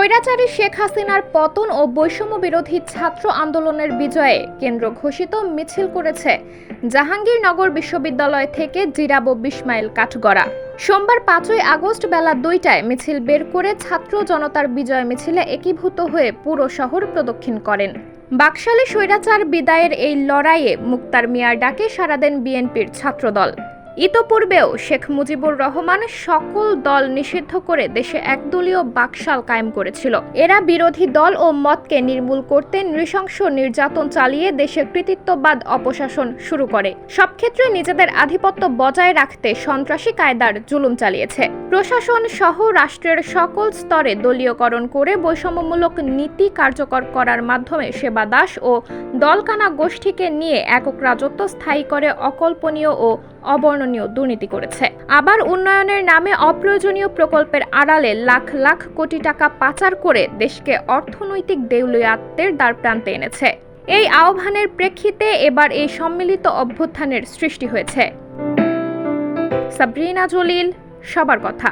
স্বৈরাচারী শেখ হাসিনার পতন ও বৈষম্য বিরোধী ছাত্র আন্দোলনের বিজয়ে কেন্দ্র ঘোষিত মিছিল করেছে জাহাঙ্গীরনগর বিশ্ববিদ্যালয় থেকে জিরাবো ২০ মাইল কাঠগড়া। সোমবার ৫ই আগস্ট বেলা ২টায় মিছিল বের করে ছাত্র জনতার বিজয় মিছিলে একীভূত হয়ে পুরো শহর প্রদক্ষিণ করেন। বাকশালে স্বৈরাচার বিদায়ের এই লড়াইয়ে মুক্তার মিয়ার ডাকে সাড়া দেন বিএনপির ছাত্রদল। ইতোপূর্বেও শেখ মুজিবুর রহমান সকল দল নিষিদ্ধ করে দেশে একদলীয় বাকশাল কায়েম করেছিল। এরা বিরোধী দল ও মতকে নির্মূল করতে নৃশংস নির্যাতন চালিয়ে দেশে কৃতিত্ববাদ অপশাসন শুরু করে। সব ক্ষেত্রে নিজেদের আধিপত্য বজায় রাখতে সন্ত্রাসী কায়দার জুলুম চালিয়েছে। প্রশাসন সহ রাষ্ট্রের সকল স্তরে দলীয়করণ করে বৈষম্যমূলক নীতি কার্যকর করার মাধ্যমে সেবা দাস ও দলকানা গোষ্ঠীকে নিয়ে একক রাজত্ব স্থায়ী করে অকল্পনীয় ও অবর্ণনীয় দুর্নীতি করেছে। আবার উন্নয়নের নামে অপ্রয়োজনীয় প্রকল্পের আড়ালে লাখ লাখ কোটি টাকা পাচার করে দেশকে অর্থনৈতিক দেউলিয়াত্বের দ্বারপ্রান্তে এনেছে। এই আহ্বানের প্রেক্ষিতে এবার এই সম্মিলিত অভ্যুত্থানের সৃষ্টি হয়েছে। সাবরিনা জলিল, সবার কথা।